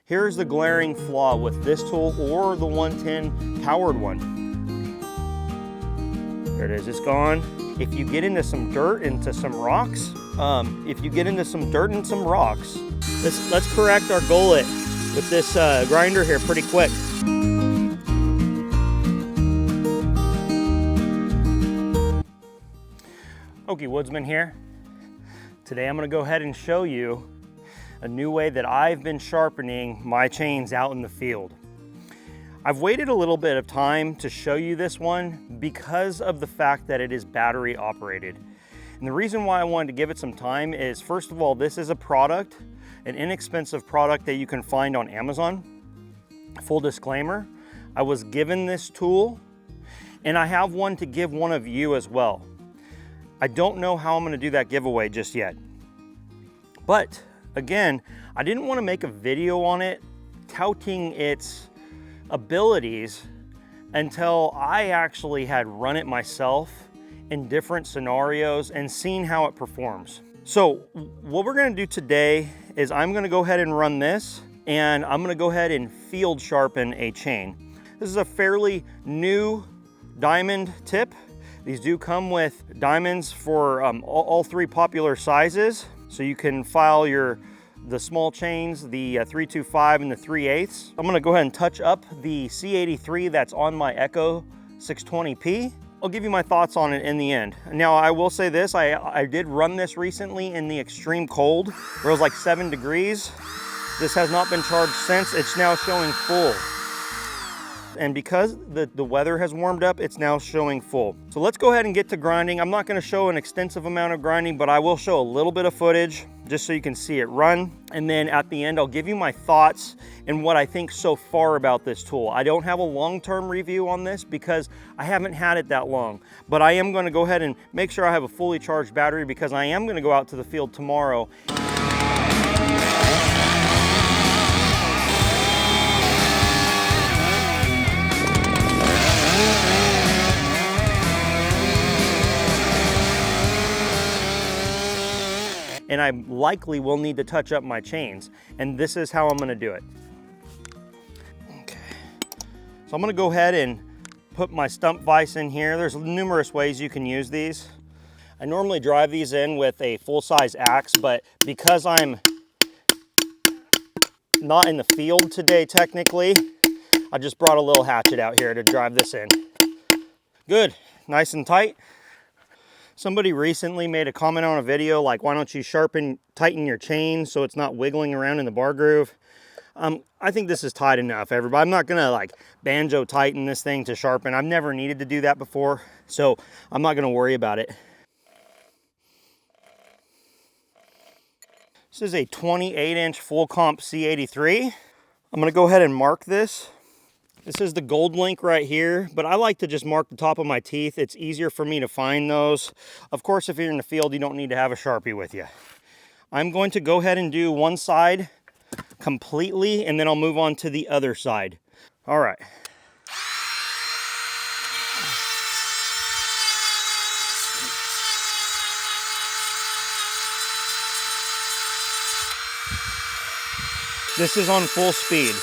Here's the glaring flaw with this tool or the 110 powered one. There it is, it's gone. If you get into some dirt, into some rocks, let's correct our gullet with this grinder here pretty quick. Okay, Woodsman here. Today I'm gonna go ahead and show you a new way that I've been sharpening my chains out in the field. I've waited a little bit of time to show you this one because of the fact that it is battery operated. And the reason why I wanted to give it some time is, first of all, this is a product, an inexpensive product that you can find on Amazon. Full disclaimer, I was given this tool and I have one to give one of you as well. I don't know how I'm gonna do that giveaway just yet. But again, I didn't want to make a video on it touting its abilities until I actually had run it myself in different scenarios and seen how it performs. So what we're going to do today is I'm going to go ahead and run this, and I'm going to go ahead and field sharpen a chain. This is a fairly new diamond tip. These do come with diamonds for all three popular sizes. So you can file the small chains, the 325 and the 3/8. I'm gonna go ahead and touch up the C83 that's on my Echo 620P. I'll give you my thoughts on it in the end. Now I will say this, I did run this recently in the extreme cold, where it was like 7 degrees. This has not been charged since. It's now showing full. And because the weather has warmed up, it's now showing full. So let's go ahead and get to grinding. I'm not gonna show an extensive amount of grinding, but I will show a little bit of footage just so you can see it run. And then at the end, I'll give you my thoughts and what I think so far about this tool. I don't have a long-term review on this because I haven't had it that long, but I am gonna go ahead and make sure I have a fully charged battery because I am gonna go out to the field tomorrow. And I likely will need to touch up my chains. And this is how I'm gonna do it. Okay, so I'm gonna go ahead and put my stump vise in here. There's numerous ways you can use these. I normally drive these in with a full-size axe, but because I'm not in the field today technically, I just brought a little hatchet out here to drive this in. Good, nice and tight. Somebody recently made a comment on a video like, why don't you tighten your chain so it's not wiggling around in the bar groove? I think this is tight enough, everybody. I'm not gonna like banjo tighten this thing to sharpen. I've never needed to do that before, so I'm not gonna worry about it. This is a 28-inch full comp C83. I'm gonna go ahead and mark this. This is the gold link right here, but I like to just mark the top of my teeth. It's easier for me to find those. Of course, if you're in the field, you don't need to have a Sharpie with you. I'm going to go ahead and do one side completely, and then I'll move on to the other side. All right. This is on full speed.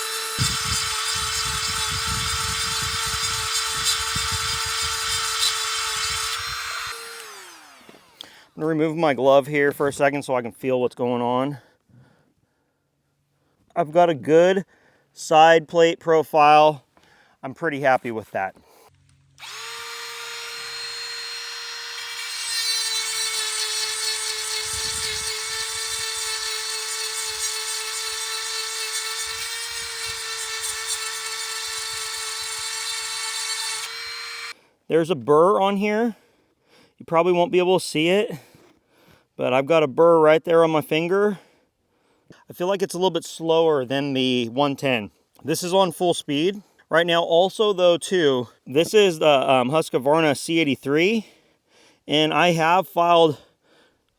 I'm gonna remove my glove here for a second so I can feel what's going on. I've got a good side plate profile. I'm pretty happy with that. There's a burr on here. You probably won't be able to see it, but I've got a burr right there on my finger. I feel like it's a little bit slower than the 110. This is on full speed. Right now also though too, this is the Husqvarna C83, and I have filed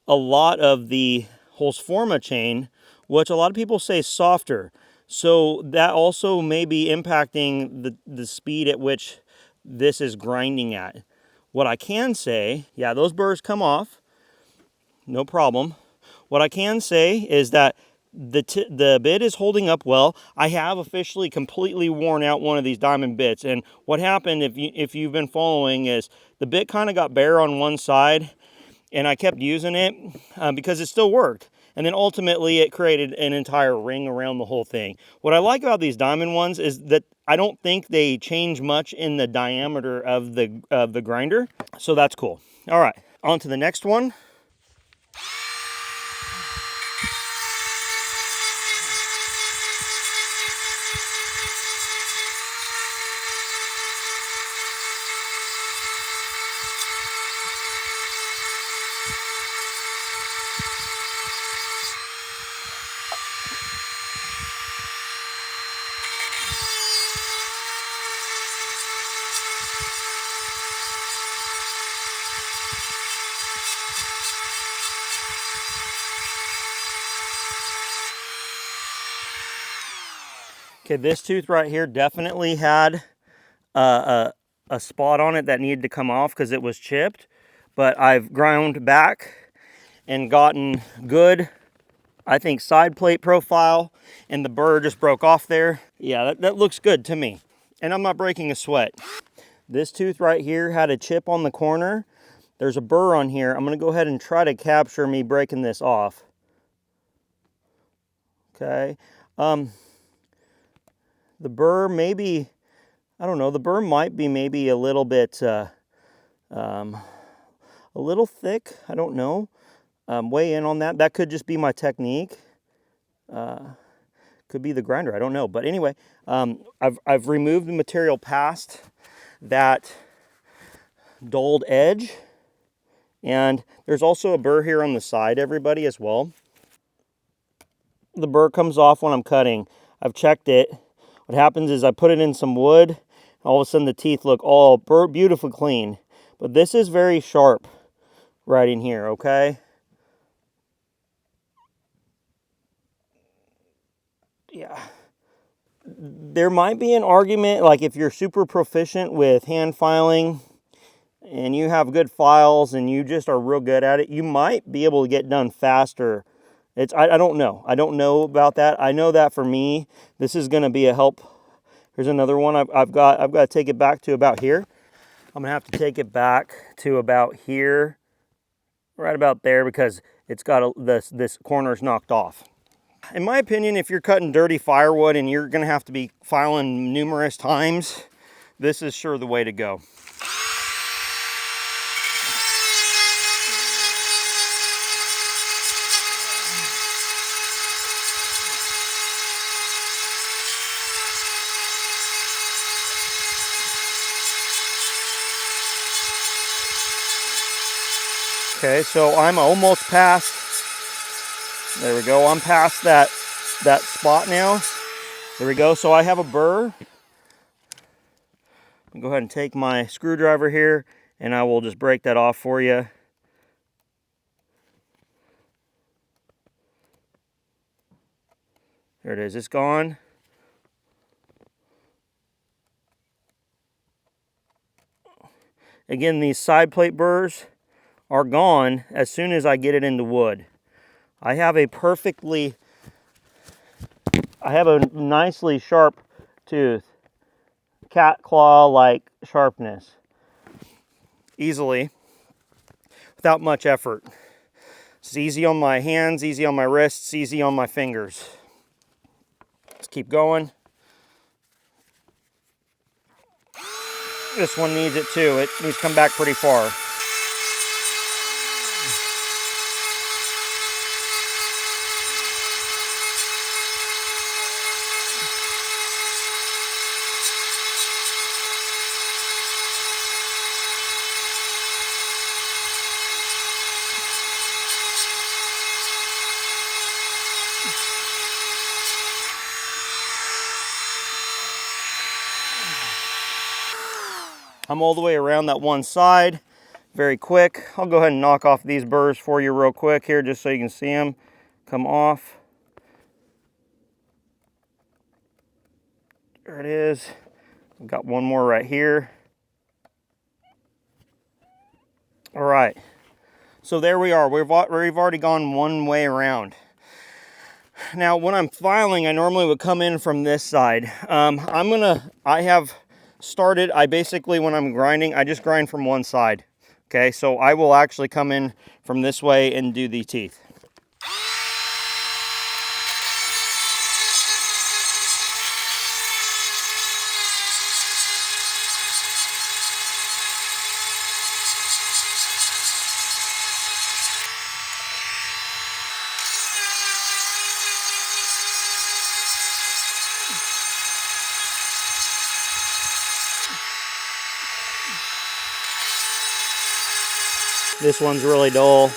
a lot of the Husqvarna chain, which a lot of people say is softer. So that also may be impacting the speed at which this is grinding at. What I can say, yeah, those burrs come off, no problem. What I can say is that the bit is holding up well. I have officially completely worn out one of these diamond bits, and what happened, if you've been following, is the bit kind of got bare on one side, and I kept using it because it still worked. And then ultimately it created an entire ring around the whole thing. What I like about these diamond ones is that I don't think they change much in the diameter of the grinder. So that's cool. All right, on to the next one. Okay, this tooth right here definitely had a spot on it that needed to come off because it was chipped, but I've ground back and gotten good, I think, side plate profile, and the burr just broke off there. Yeah, that looks good to me, and I'm not breaking a sweat. This tooth right here had a chip on the corner. There's a burr on here. I'm gonna go ahead and try to capture me breaking this off. Okay. The burr maybe, I don't know, the burr might be maybe a little bit, a little thick, I don't know. Weigh in on that. That could just be my technique. Could be the grinder, I don't know. But anyway, I've removed the material past that dulled edge. And there's also a burr here on the side, everybody, as well. The burr comes off when I'm cutting. I've checked it. What happens is I put it in some wood. All of a sudden the teeth look all beautifully clean. But this is very sharp right in here, okay? Yeah. There might be an argument, like if you're super proficient with hand filing and you have good files and you just are real good at it, you might be able to get done faster. I don't know. I don't know about that. I know that for me, this is going to be a help. Here's another one. I've got to take it back to about here. I'm going to have to take it back to about here, right about there, because it's got this corner's knocked off. In my opinion, if you're cutting dirty firewood and you're going to have to be filing numerous times, this is sure the way to go. Okay, so I'm almost past, there we go, I'm past that spot now. There we go, so I have a burr. I'll go ahead and take my screwdriver here and I will just break that off for you. There it is, it's gone. Again, these side plate burrs are gone as soon as I get it into wood. I have a nicely sharp tooth, cat claw like sharpness, easily, without much effort. It's easy on my hands, easy on my wrists, easy on my fingers. Let's keep going. This one needs it too. It needs to come back pretty far. I'm all the way around that one side, very quick. I'll go ahead and knock off these burrs for you real quick here, just so you can see them come off. There it is. I've got one more right here. All right, so there we are. We've already gone one way around. Now, when I'm filing, I normally would come in from this side. I have started, I basically, when I'm grinding, I just grind from one side. Okay, so I will actually come in from this way and do the teeth. This one's really dull.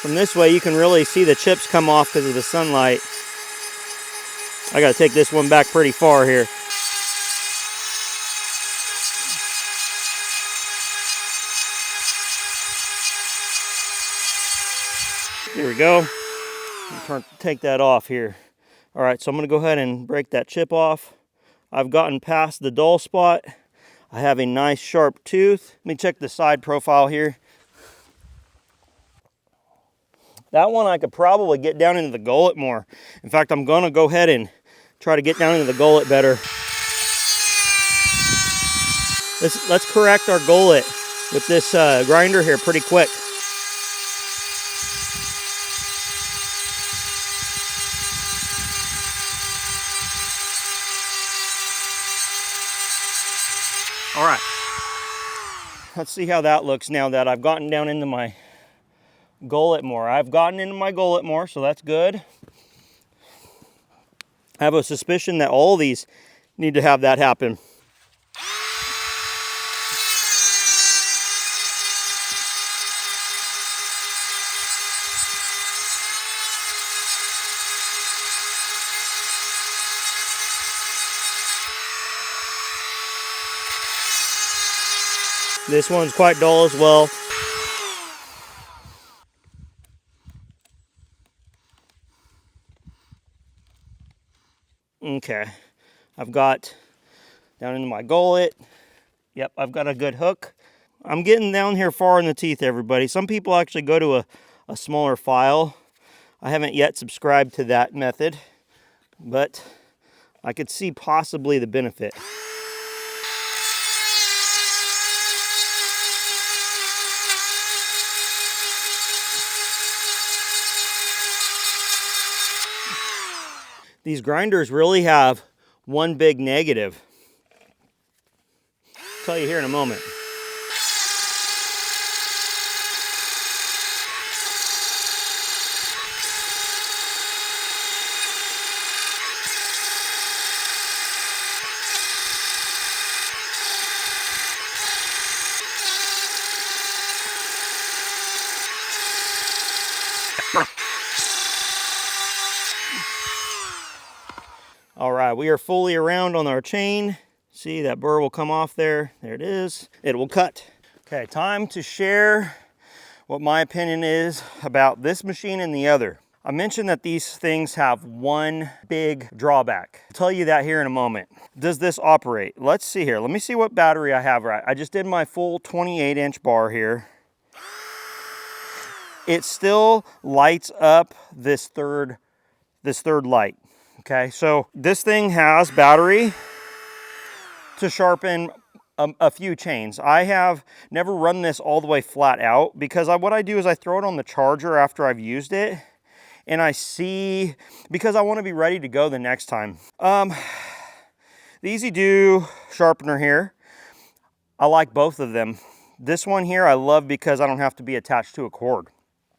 From this way, you can really see the chips come off because of the sunlight. I gotta take this one back pretty far here. Here we go. Take that off here. All right, so I'm gonna go ahead and break that chip off. I've gotten past the dull spot. I have a nice sharp tooth. Let me check the side profile here. That one I could probably get down into the gullet more. In fact, I'm gonna go ahead and try to get down into the gullet better. Let's correct our gullet with this grinder here pretty quick. All right, let's see how that looks now that I've gotten down into my gullet more. I've gotten into my gullet more, so that's good. I have a suspicion that all these need to have that happen. This one's quite dull as well. Okay, I've got down into my gullet. Yep, I've got a good hook. I'm getting down here far in the teeth, everybody. Some people actually go to a smaller file. I haven't yet subscribed to that method, but I could see possibly the benefit. These grinders really have one big negative. I'll tell you here in a moment. All right, we are fully around on our chain. See, that burr will come off there. There it is. It will cut. Okay, time to share what my opinion is about this machine and the other. I mentioned that these things have one big drawback. I'll tell you that here in a moment. Does this operate? Let's see here. Let me see what battery I have right. I just did my full 28-inch bar here. It still lights up this third light. Okay, so this thing has battery to sharpen a few chains. I have never run this all the way flat out because what I do is I throw it on the charger after I've used it, and I see, because I want to be ready to go the next time. The Easy Do sharpener here, I like both of them. This one here I love because I don't have to be attached to a cord.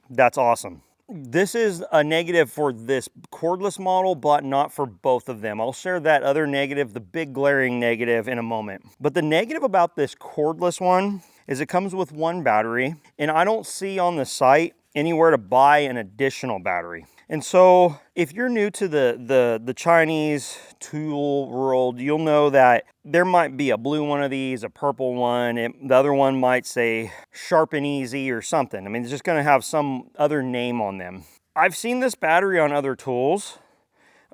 That's awesome. This is a negative for this cordless model, but not for both of them. I'll share that other negative, the big glaring negative, in a moment. But the negative about this cordless one is it comes with one battery, and I don't see on the site anywhere to buy an additional battery. And so if you're new to the Chinese tool world, you'll know that there might be a blue one of these, a purple one, the other one might say Sharpen Easy or something. I mean, it's just gonna have some other name on them. I've seen this battery on other tools,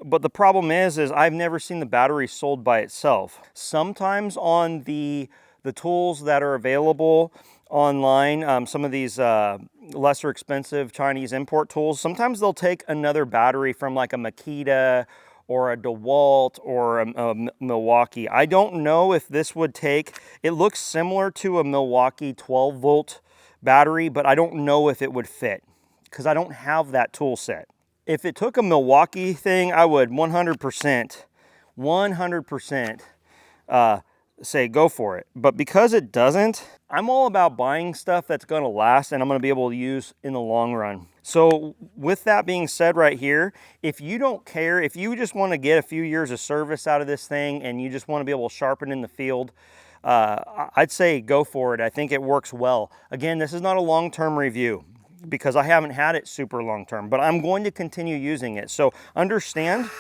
but the problem is I've never seen the battery sold by itself. Sometimes on the tools that are available, online, some of these lesser expensive Chinese import tools, sometimes they'll take another battery from like a Makita or a DeWalt or a Milwaukee. I don't know if this would take, it looks similar to a Milwaukee 12-volt battery, but I don't know if it would fit because I don't have that tool set. If it took a Milwaukee thing, I would 100% say go for it. But because it doesn't, I'm all about buying stuff that's going to last and I'm going to be able to use in the long run. So with that being said right here, if you don't care, if you just want to get a few years of service out of this thing and you just want to be able to sharpen in the field, I'd say go for it. I think it works well. Again, this is not a long-term review because I haven't had it super long-term, but I'm going to continue using it. So understand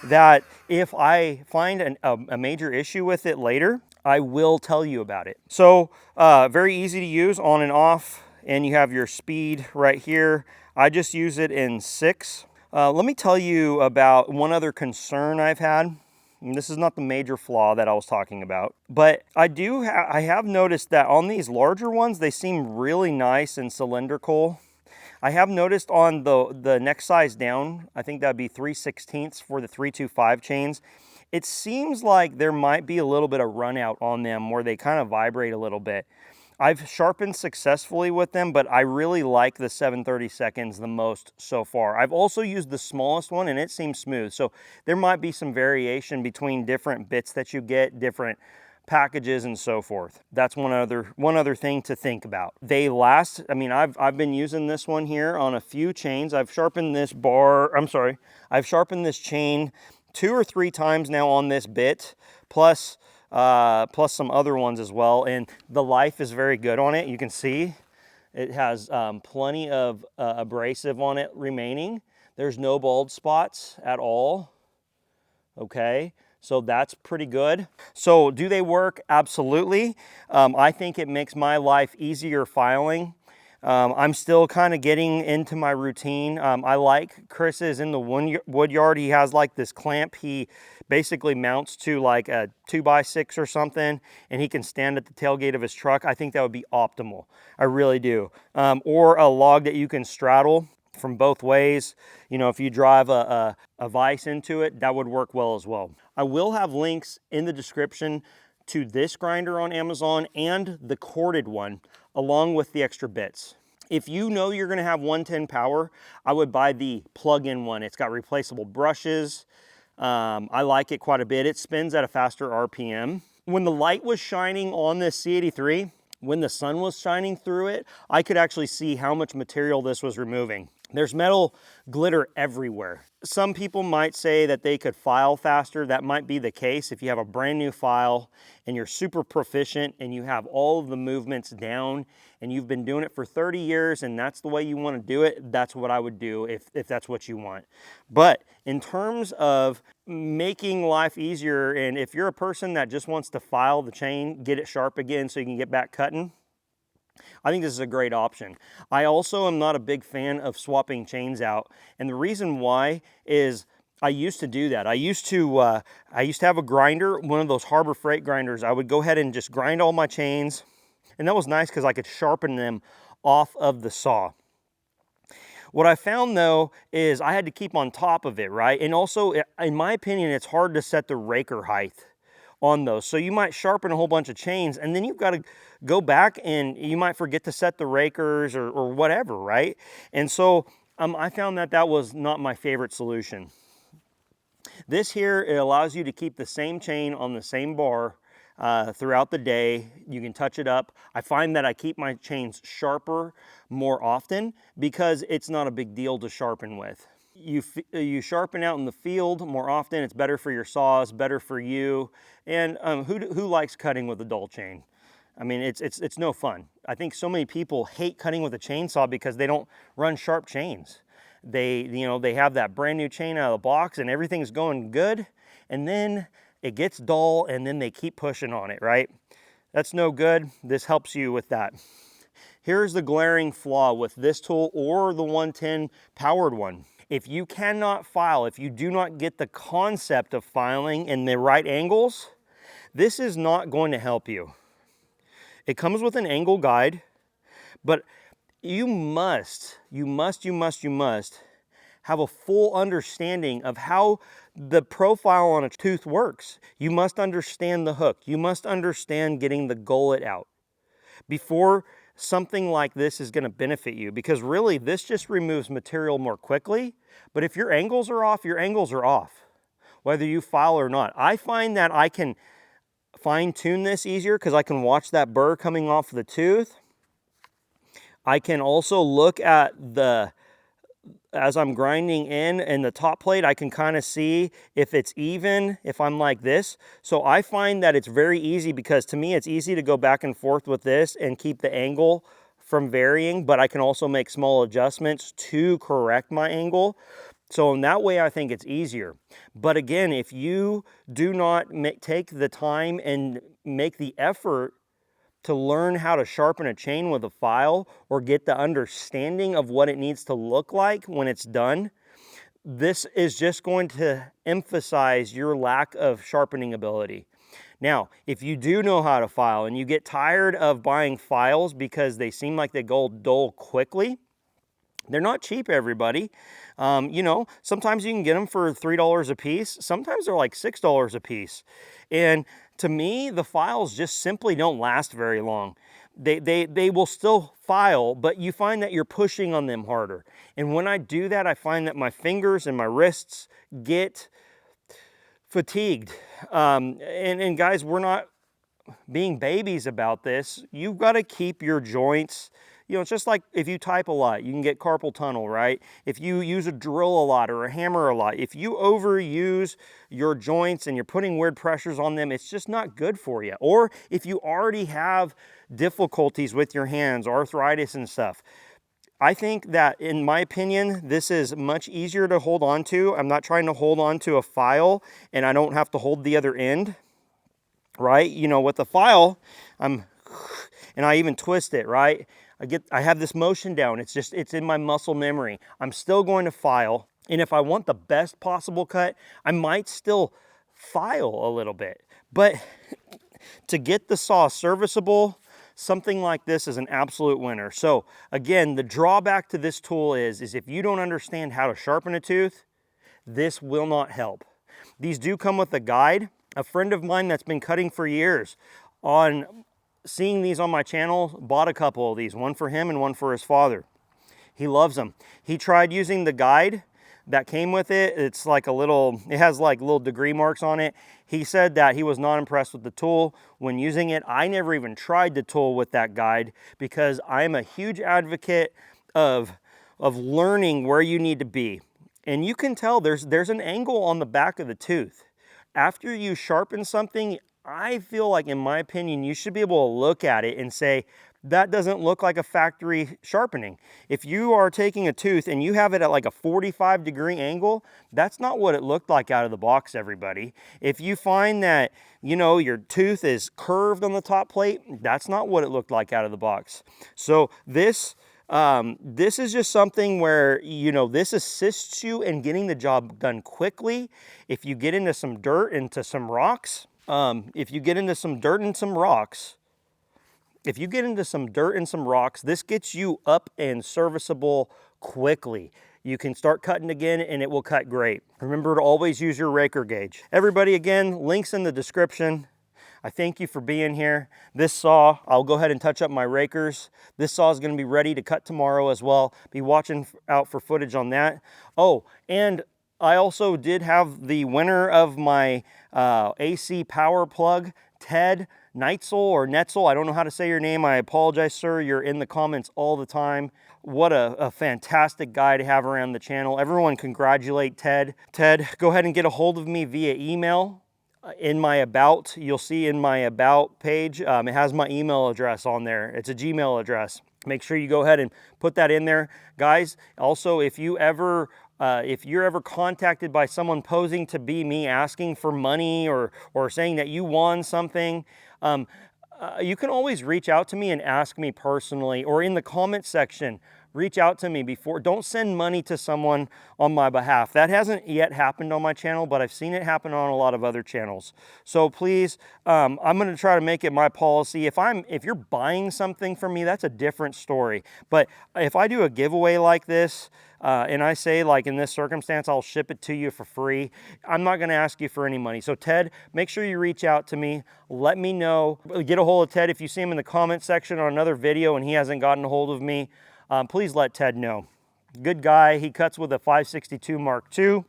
that if I find a major issue with it later, I will tell you about it. So very easy to use, on and off, and you have your speed right here. I just use it in 6. Let me tell you about one other concern I've had. And this is not the major flaw that I was talking about, but I have noticed that on these larger ones, they seem really nice and cylindrical. I have noticed on the next size down, I think that'd be 3/16 for the 325 chains. It seems like there might be a little bit of run out on them where they kind of vibrate a little bit. I've sharpened successfully with them, but I really like the 7/32 the most so far. I've also used the smallest one and it seems smooth. So there might be some variation between different bits that you get, different packages and so forth. That's one other thing to think about. They last, I mean, I've been using this one here on a few chains. I've sharpened this chain 2 or 3 times now on this bit, plus some other ones as well, and the life is very good on it. You can see it has plenty of abrasive on it remaining. There's no bald spots at all. Okay, so that's pretty good. So do they work? Absolutely. I think it makes my life easier filing. I'm still kind of getting into my routine. I like Chris's in the wood yard. He has like this clamp he basically mounts to like a 2x6 or something, and he can stand at the tailgate of his truck. I think that would be optimal. I really do. Or a log that you can straddle from both ways. You know, if you drive a vise into it, that would work well as well. I will have links in the description to this grinder on Amazon and the corded one, along with the extra bits. If you know you're gonna have 110 power, I would buy the plug-in one. It's got replaceable brushes. I like it quite a bit. It spins at a faster RPM. When the light was shining on this C83, when the sun was shining through it, I could actually see how much material this was removing. There's metal glitter everywhere. Some people might say that they could file faster. That might be the case if you have a brand new file and you're super proficient and you have all of the movements down and you've been doing it for 30 years and that's the way you want to do it. That's what I would do if that's what you want. But in terms of making life easier, and if you're a person that just wants to file the chain, get it sharp again so you can get back cutting, I think this is a great option. I also am not a big fan of swapping chains out, and the reason why is I used to do that. I used to have a grinder, one of those Harbor Freight grinders. I would go ahead and just grind all my chains, and that was nice because I could sharpen them off of the saw. What I found though is I had to keep on top of it, right? And also, in my opinion, it's hard to set the raker height on those. So you might sharpen a whole bunch of chains and then you've got to go back and you might forget to set the rakers or whatever, right? And so I found that was not my favorite solution. This here, it allows you to keep the same chain on the same bar throughout the day. You can touch it up. I find that I keep my chains sharper more often because it's not a big deal to sharpen with. You sharpen out in the field more often. It's better for your saws, better for you. And who likes cutting with a dull chain? I mean, it's no fun. I think so many people hate cutting with a chainsaw because they don't run sharp chains. They have that brand new chain out of the box and everything's going good, and then it gets dull and then they keep pushing on it, right? That's no good. This helps you with that. Here's the glaring flaw with this tool or the 110 powered one. If you cannot file, if you do not get the concept of filing in the right angles, this is not going to help you. It comes with an angle guide, but you must have a full understanding of how the profile on a tooth works. You must understand the hook. You must understand getting the gullet out before something like this is going to benefit you, because really this just removes material more quickly. But if your angles are off, your angles are off, whether you file or not. I find that I can fine tune this easier because I can watch that burr coming off the tooth. I can also look at as I'm grinding in the top plate, I can kind of see if it's even, if I'm like this. So I find that it's very easy, because to me, it's easy to go back and forth with this and keep the angle from varying, but I can also make small adjustments to correct my angle. So in that way, I think it's easier. But again, if you do not take the time and make the effort to learn how to sharpen a chain with a file, or get the understanding of what it needs to look like when it's done, this is just going to emphasize your lack of sharpening ability. Now, if you do know how to file and you get tired of buying files because they seem like they go dull quickly, they're not cheap, everybody. You know, sometimes you can get them for $3 a piece. Sometimes they're like $6 a piece. And to me, the files just simply don't last very long. They will still file, but you find that you're pushing on them harder. And when I do that, I find that my fingers and my wrists get fatigued. And guys, we're not being babies about this. You've got to keep your joints. You know, it's just like if you type a lot, you can get carpal tunnel, right? If you use a drill a lot or a hammer a lot, if you overuse your joints and you're putting weird pressures on them, it's just not good for you. Or if you already have difficulties with your hands, arthritis and stuff, I think that, in my opinion, this is much easier to hold on to. I'm not trying to hold on to a file and I don't have to hold the other end, right? You know, with the file, and I even twist it, right? I have this motion down. It's in my muscle memory. I'm still going to file. And if I want the best possible cut, I might still file a little bit. But to get the saw serviceable, something like this is an absolute winner. So again, the drawback to this tool is if you don't understand how to sharpen a tooth, this will not help. These do come with a guide. A friend of mine that's been cutting for years, on seeing these on my channel, bought a couple of these, one for him and one for his father. He loves them. He tried using the guide that came with it. It's like it has like little degree marks on it. He said that he was not impressed with the tool when using it. I never even tried the tool with that guide, because I'm a huge advocate of learning where you need to be. And you can tell there's an angle on the back of the tooth. After you sharpen something, I feel like, in my opinion, you should be able to look at it and say, that doesn't look like a factory sharpening. If you are taking a tooth and you have it at like a 45-degree angle, that's not what it looked like out of the box, everybody. If you find that, you know, your tooth is curved on the top plate, that's not what it looked like out of the box. So this is just something where, you know, this assists you in getting the job done quickly. If you get into some dirt, into some rocks, this gets you up and serviceable quickly. You can start cutting again and it will cut great. Remember to always use your raker gauge. Everybody, again, links in the description. I thank you for being here. This saw, I'll go ahead and touch up my rakers. This saw is going to be ready to cut tomorrow as well. Be watching out for footage on that. Oh, and I also did have the winner of my AC power plug, Ted Neitzel or Netzel. I don't know how to say your name. I apologize, sir. You're in the comments all the time. What a fantastic guy to have around the channel. Everyone congratulate Ted. Ted, go ahead and get a hold of me via email. In my about, you'll see in my about page, it has my email address on there. It's a Gmail address. Make sure you go ahead and put that in there. Guys, also, if you're ever contacted by someone posing to be me, asking for money or saying that you won something, you can always reach out to me and ask me personally, or in the comment section, reach out to me before. Don't send money to someone on my behalf. That hasn't yet happened on my channel, but I've seen it happen on a lot of other channels. So please, I'm going to try to make it my policy. If you're buying something from me, that's a different story. But if I do a giveaway like this, and I say, like in this circumstance, I'll ship it to you for free, I'm not going to ask you for any money. So Ted, make sure you reach out to me. Let me know. Get a hold of Ted. If you see him in the comment section on another video and he hasn't gotten a hold of me, please let Ted know. Good guy. He cuts with a 562 Mark II.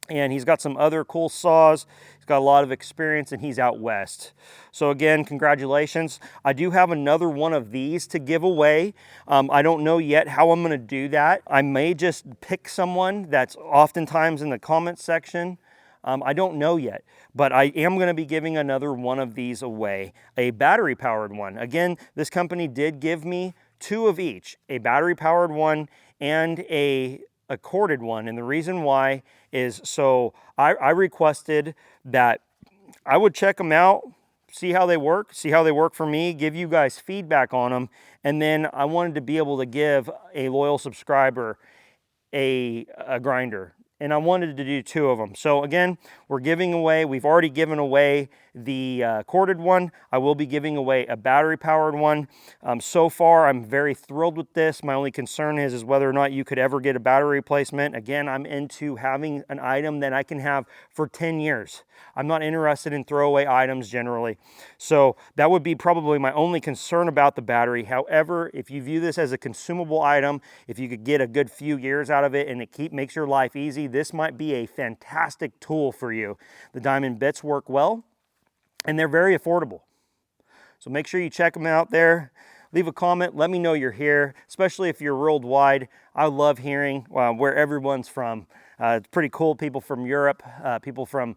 And he's got some other cool saws. He's got a lot of experience, and he's out west. So again, congratulations. I do have another one of these to give away. I don't know yet how I'm going to do that. I may just pick someone that's oftentimes in the comment section. I don't know yet, but I am going to be giving another one of these away, a battery powered one. Again, this company did give me 2 of each, a battery powered one and a corded one. And the reason why is so I requested that I would check them out, see how they work for me, give you guys feedback on them. And then I wanted to be able to give a loyal subscriber a grinder. And I wanted to do 2 of them. So again, we're giving away, we've already given away the corded one. I will be giving away a battery powered one. So far, I'm very thrilled with this. My only concern is whether or not you could ever get a battery replacement. Again, I'm into having an item that I can have for 10 years. I'm not interested in throwaway items generally. So that would be probably my only concern about the battery. However, if you view this as a consumable item, if you could get a good few years out of it and it makes your life easy, this might be a fantastic tool for you. The diamond bits work well, and they're very affordable. So make sure you check them out there. Leave a comment. Let me know you're here, especially if you're worldwide. I love hearing where everyone's from. It's pretty cool. People from Europe, people from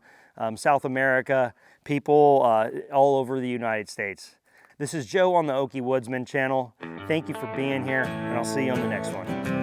South America, people all over the United States. This is Joe on the Okie Woodsman channel. Thank you for being here, and I'll see you on the next one.